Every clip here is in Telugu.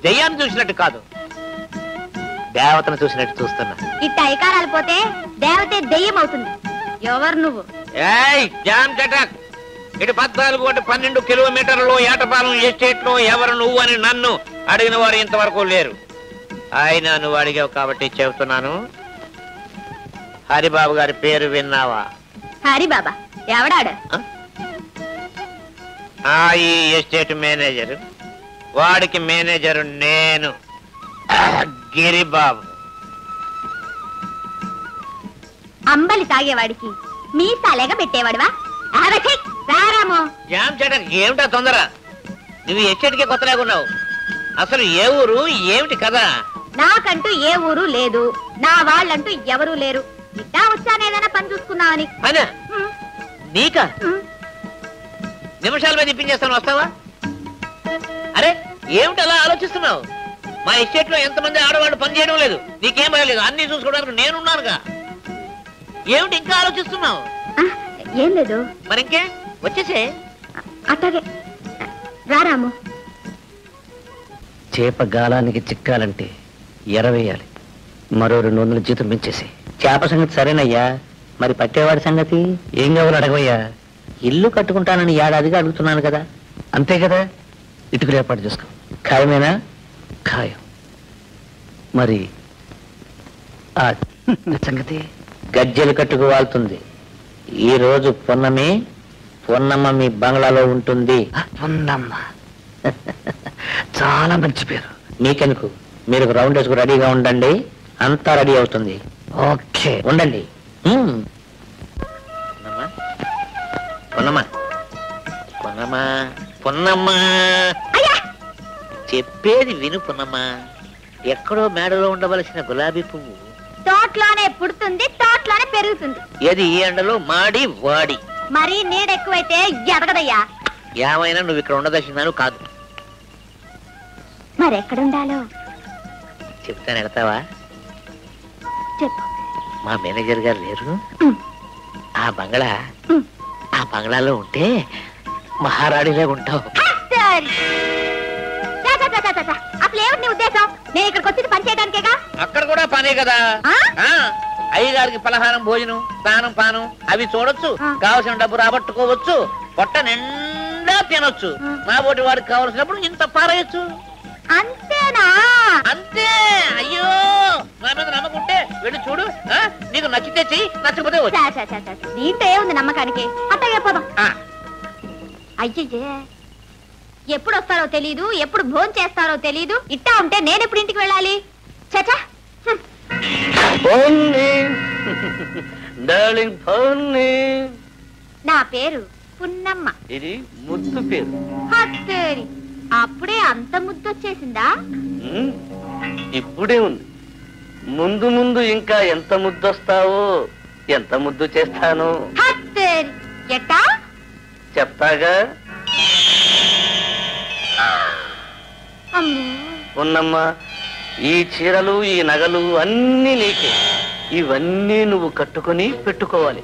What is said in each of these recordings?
దెయ్యాన్ని చూసినట్టు కాదు, దేవతను చూసినట్టు చూస్తున్నా. ఇట్ట ఐకారాలు పోతే దేవతే దెయ్యం అవుతుంది. ఎవరు నువ్వు? ఇటు 14 కిలోమీటర్లు ఏటపాలెం ఎస్టేట్ లో ఎవరు నువ్వు అని నన్ను అడిగిన వారు ఇంతవరకు లేరు. అయినా నువ్వు అడిగావు కాబట్టి చెబుతున్నాను. హరిబాబు గారి పేరు విన్నావా? హరిబాబా ఎవడాడు? ఈ ఎస్టేట్ మేనేజర్. వాడికి మేనేజరు నేను, గిరిబాబు. అంబలి తాగేవాడికి మీసాలేగా పెట్టేవాడువా? ఏమిటా తొందర? నువ్వు ఎస్టేట్కే కొత్తలాగున్నావు. అసలు ఏ ఊరు, ఏమిటి కదా? నాకంటూ ఏ ఊరు లేదు, నా వాళ్ళంటూ ఎవరూ లేరు. ఇట్టా వచ్చానేదైనా పని చూసుకున్నావని. పనా నీకా? నిమిషాల మీద ఇప్పించేస్తాను, వస్తావా? అరే ఏమిటి అలా ఆలోచిస్తున్నావు? మా ఎస్టేట్ లో ఎంతమంది ఆడవాళ్ళు పని చేయడం లేదు, నీకేం భయలేదు, అన్ని చూసుకోవడానికి నేనున్నానుగా. ఏమిటి ఇంకా ఆలోచిస్తున్నావు? ఏం లేదు. మరింకే వచ్చేసే. అట్లాగే రారాము. చేప గాలానికి చిక్కాలంటే ఎరవేయాలి. మరో 200 జీతం పెంచేసి. చేప సంగతి సరేనయ్యా, మరి పట్టేవాడి సంగతి ఏం కావాలో అడగవయ్యా. ఇల్లు కట్టుకుంటానని ఏడాదిగా అడుగుతున్నాను కదా. అంతే కదా, ఇటుకలు ఏర్పాటు చేసుకో. ఖాయమేనా? ఖాయం. మరి ఆ సంగతి గజ్జెలు కట్టుకు వాళ్తుంది. ఈ రోజు పొన్నమ్మ మీ బంగ్లాలో ఉంటుంది. పొన్నమ్మ చాలా మంచి పేరు. మీకెందుకు, మీరు రౌండ్ వేసుకు రెడీగా ఉండండి, అంతా రెడీ అవుతుంది. ఓకే ఉండండి. పొన్నమ్మా చెప్పేది విను పొన్నమ్మా. ఎక్కడో మేడలో ఉండవలసిన గులాబీ పువ్వు తోటలోనే పుడుతుంది, తోటలోనే పెరుగుతుంది. ఏది ఈ ఎండలో మాడి వాడి. మరి నీడెక్కువైతే ఎదగదయ్యా. ఏమైనా నువ్వు ఇక్కడ ఉండదలిసినాను కాదు. మరెక్కడుండాలో చెప్తాను, ఎడతావా? చెప్పు. మా మేనేజర్ గారు లేరు, ఆ బంగ్లాలో ఉంటే మహారాణిలా ఉంటావు. అసలు ఏమిటి నీ ఉద్దేశం? నేను ఇక్కడికి వచ్చింది పని చేయడానికేగా. అక్కడ కూడా పనే కదా. అయ్యగారికి పలహారం, భోజనం, స్నానం, పానం అవి చూడొచ్చు, కావలసిన డబ్బు రాబట్టుకోవచ్చు, పొట్ట నిండా తినొచ్చు. నా బోటి వాడికి కావలసినప్పుడు ఇంత పారేయచ్చు. అంతేనా? అంతే. అయ్యో నా మీద నమ్మకుంటే వెళ్ళి చూడు. నీకు నచ్చితే చెయ్యి, నచ్చకపోతే దీంట్లో ఏముంది నమ్మకానికి? అట్టగే పోదాం. అయ్యే ఎప్పుడు వస్తారో తెలీదు, ఎప్పుడు భోజనం చేస్తారో తెలీదు. ఇట్టా ఉంటే నేను ఎప్పుడు ఇంటికి వెళ్ళాలి? చచా. నా పేరు పున్నమ్మ. ఇది ముద్దు పేరు. అప్పుడే అంత ముద్దొచ్చేసిందా? ఇప్పుడే ఉంది, ముందు ముందు ఇంకా ఎంత ముద్దొస్తావో, ఎంత ముద్దు చేస్తాను ఎట్టా చెప్తాగా. ఉన్నమ్మా, ఈ చీరలు, ఈ నగలు అన్నీ నీకే. ఇవన్నీ నువ్వు కట్టుకుని పెట్టుకోవాలి.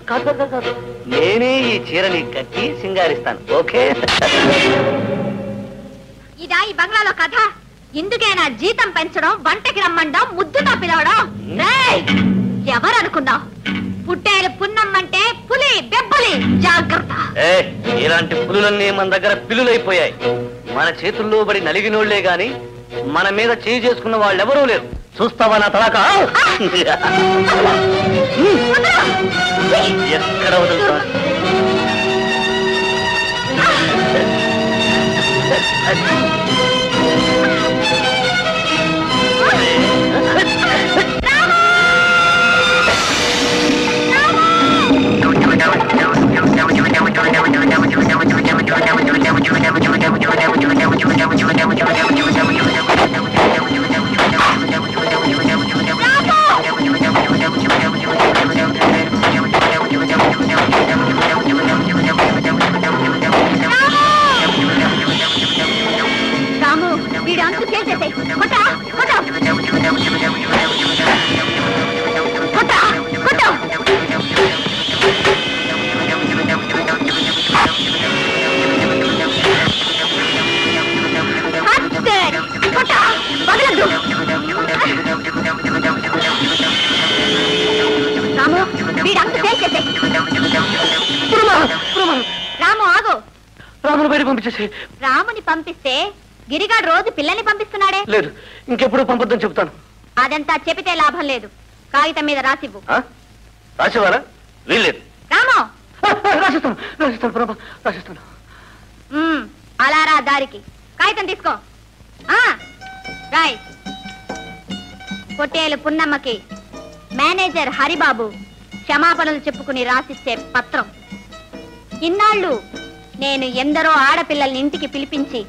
కాదు, నేనే ఈ చీరని కట్టి సింగారిస్తాను. ఓకే? ఇదా ఈ బంగ్లాలో కథ? ఇందుకేనా జీతం పెంచడం, వంటకి రమ్మండం, ముద్దుతో పిలవడం? ఎవరనుకున్నావు? పుట్టేలు పున్నమ్మంటే పులి, బెబ్బలి. జాగ్రత్త. ఇలాంటి పులులన్నీ మన దగ్గర పిల్లులైపోయాయి. మన చేతుల్లో పడి నలిగినోళ్లే గాని మన మీద చేయి చేసుకున్న వాళ్ళెవరూ లేరు. చూస్తావా నా తలాక? ఎక్కడ వదులుతా? పంపించేసి. రాముని పంపిస్తే గిరిగాడు రోజు పిల్లల్ని పంపిస్తున్నాడే. లేదు, ఇంకెప్పుడు పంపొద్దని చెప్తాను. అదంతా చెబితే లాభం లేదు. కాగితం మీద రాసివ్వు. రాసేవారా? వీల్లేదు. రామో, రాసిస్తాను రాసిస్తాను ప్రభా, రాసిస్తాను. అలా రా దారికి. కాగితం తీసుకో. రాయ్. పొట్టేలు పున్నమ్మకి మేనేజర్ హరిబాబు క్షమాపణలు చెప్పుకుని రాసిచ్చే పత్రం. ఇన్నాళ్ళు నేను ఎందరో ఆడపిల్లల్ని ఇంటికి పిలిపించి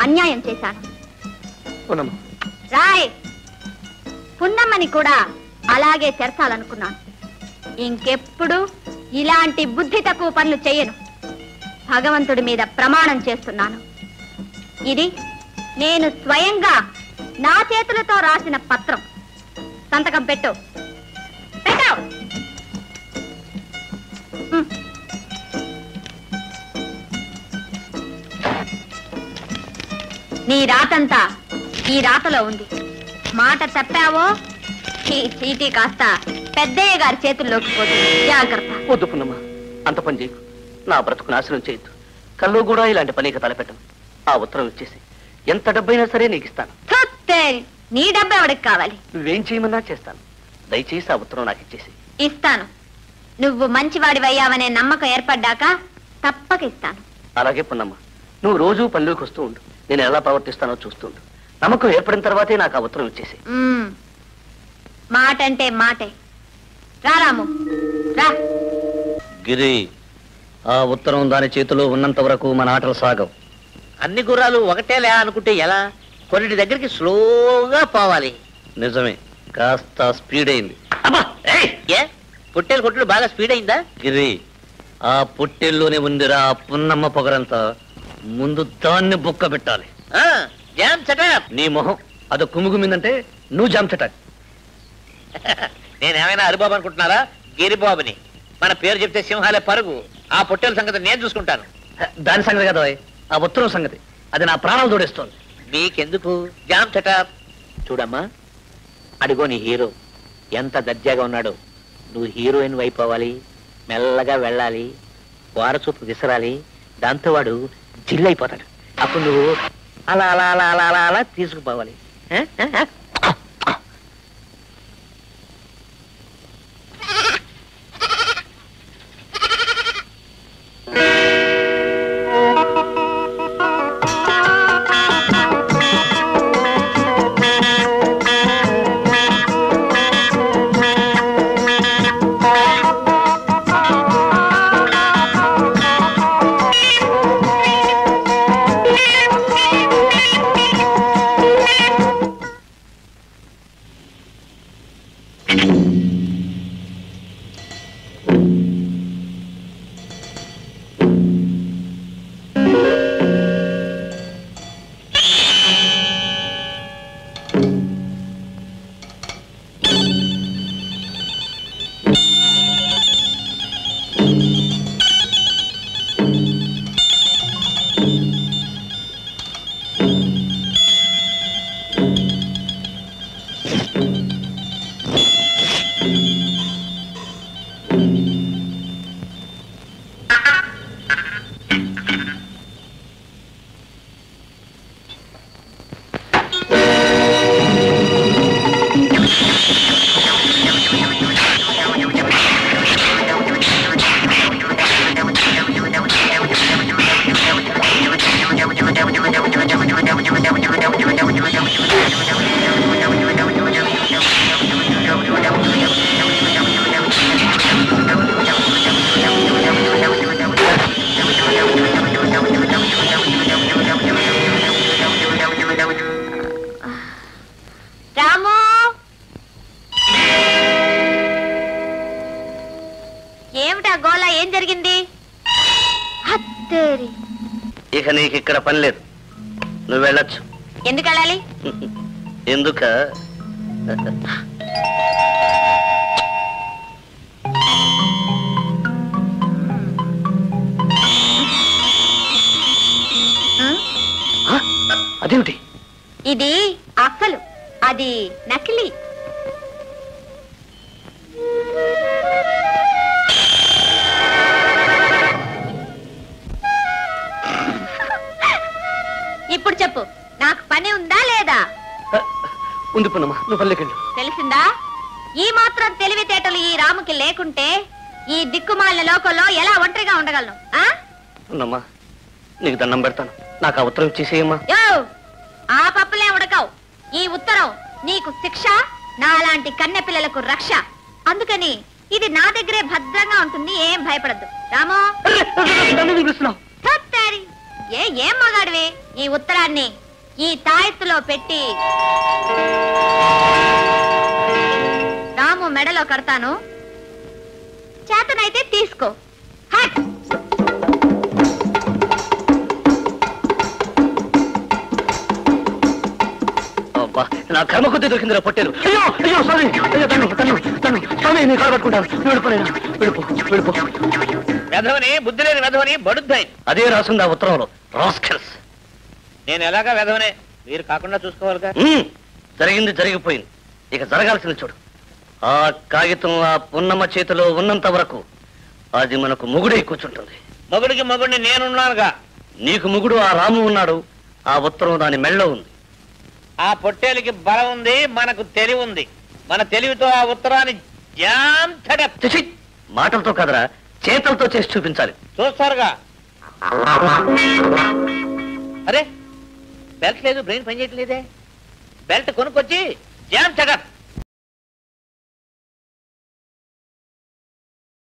అన్యాయం చేశాను. రాయ్. పున్నమ్మని కూడా అలాగే చేర్చాలనుకున్నాను. ఇంకెప్పుడు ఇలాంటి బుద్ధి తక్కువ పనులు చేయను. భగవంతుడి మీద ప్రమాణం చేస్తున్నాను. ఇది నేను స్వయంగా నా చేతులతో రాసిన పత్రం. సంతకం పెట్టు. పెట్టావు. నీ రాతంతా ఈ రాతలో ఉంది. మాట తప్పావో ఈ చీటీ కాస్త పెద్దయ్య గారి చేతుల్లోకి పోతుంది. జాగ్రత్త. వద్దు పున్నమ్మ, అంత పని చేయకు. నా బ్రతుకు నాశనం చేయొద్దు. కల్లో కూడా ఇలాంటి పనికి తలపెట్టను. ఆ ఉత్తరం ఇచ్చేసి ఎంత డబ్బైనా సరే నీకు ఇస్తాను. నీ డబ్బు ఎవడికి కావాలి? నువ్వేం చేయమన్నా చేస్తాను. దయచేసి ఆ ఉత్తరం నాకు ఇచ్చేసి. ఇస్తాను. నువ్వు మంచివాడివయ్యావనే నమ్మకం ఏర్పడ్డాక తప్పక ఇస్తాను. అలాగే పున్నమ్మ, నువ్వు రోజూ పనిలోకి వస్తూ ఉండు. నేను ఎలా ప్రవర్తిస్తానో చూస్తుండు. నమ్మకం ఏర్పడిన తర్వాతే నాకు ఆ ఉత్తరం ఇచ్చేసి. మాట అంటే మాటే. రారాము రా. గిరి, ఆ ఉత్తరం దాని చేతిలో ఉన్నంత వరకు మన ఆటలు సాగవు. అన్ని గుర్రాలు ఒకటేలే అనుకుంటే ఎలా? కొన్నిటి దగ్గరికి స్లోగా పోవాలి. నిజమే, కాస్త స్పీడ్ అయింది. ఏ పొట్టేలు కొట్టుడు బాగా స్పీడ్ అయిందా? గిరి, ఆ పొట్టేల్లోనే ఉందిరా పున్నమ్మ పొగరంతా. ముందు దాన్ని బుక్క పెట్టాలి. Jam shut up. నీ మొహం అది కుమ్ముగుమిందంటే నువ్వు జామ్ చటాక్. నేనేమైనా హరిబాబు అనుకుంటున్నారా? గిరిబాబుని. మన పేరు చెప్తే సింహాలే పరుగు. ఆ పొట్టేల సంగతి నేను చూసుకుంటాను. దాని సంగతి కదా, ఆ ఉత్తరం సంగతి. అది నా ప్రాణాలు తోడేస్తోంది. మీకెందుకు? Jam shut up. చూడమ్మా, అడిగో నీ హీరో ఎంత దర్జాగా ఉన్నాడో. నువ్వు హీరోయిన్ అయిపోవాలి. మెల్లగా వెళ్ళాలి, వారచూపు విసరాలి. దాంతో వాడు జిల్లైపోతాడు. అప్పుడు నువ్వు అలా అలా అలా అలా అలా అలా తీసుకుపోవాలి. ఇక నీకు ఇక్కడ పని లేదు, నువ్వు వెళ్ళొచ్చు. ఎందుకు వెళ్ళాలి? ఎందుక అదేమిటి? ఇది అసలు, అది నకిలీ. ఇప్పుడు చెప్పు, నాకు పని ఉందా లేదా? ఉంది పున్నమ్మా, నువ్వు పల్లెకెళ్ళు. తెలిసిందా? ఈ మాత్రం తెలివితేటలు ఈ రాముకి లేకుంటే ఈ దిక్కుమాలిన లోకంలో ఎలా ఒంటరిగా ఉండగలను? పున్నమ్మా, నీకు దండం పెడతాను, నాకు ఆ ఉత్తరం ఇచ్చేసేయమ్మా. ఆ పప్పులే ఉడకవు. ఈ ఉత్తరం నీకు శిక్ష, నాలాంటి కన్నె పిల్లలకు రక్ష. అందుకని ఇది నా దగ్గరే భద్రంగా ఉంటుంది, ఏం భయపడద్దు. రామో, ఏం మగాడివి? ఈ ఉత్తరాన్ని ఈ తాయెత్తులో పెట్టి రాము మెడలో కడతాను, చేతనైతే తీసుకో. హట్! నా కర్మ కొద్ది దొరికిందిరా పొట్టేలు. అయ్యో అయ్యో స్వామి, అయ్యో తను స్వామి, నేను కాలబట్టుకుంటాను. వెళ్ళిపో. వెధవని, బుద్ధి లేని వెధవని, బడుద్దాయి. అదే రాసింది ఆ ఉత్తరంలో. రాస్కెల్స్. నేను ఎలాగా వెధవనే, మీరు కాకుండా చూసుకోవాలిగా. జరిగింది జరిగిపోయింది, ఇక జరగాల్సింది చూడు. ఆ కాగితం ఆ పున్నమ్మ చేతిలో ఉన్నంత వరకు అది మనకు మొగుడై కూర్చుంటుంది. మొగుడికి మొగుడిని నేనున్నానుగా. నీకు మొగుడు ఆ రాము ఉన్నాడు, ఆ ఉత్తరం దాని మెళ్ళో ఉంది. ఆ పొట్టేలికి బలం ఉంది, మనకు తెలివి ఉంది. మన తెలివితో ఆ ఉత్తరాన్ని మాటలతో కదరా, చేతులతో చేసి చూపించాలి. చూస్తారుగా. అరే, బెల్ట్ లేదు, బ్రెయిన్ పనిచేయట్లేదే. బెల్ట్ కొనుక్కొచ్చి జామ్ చగప్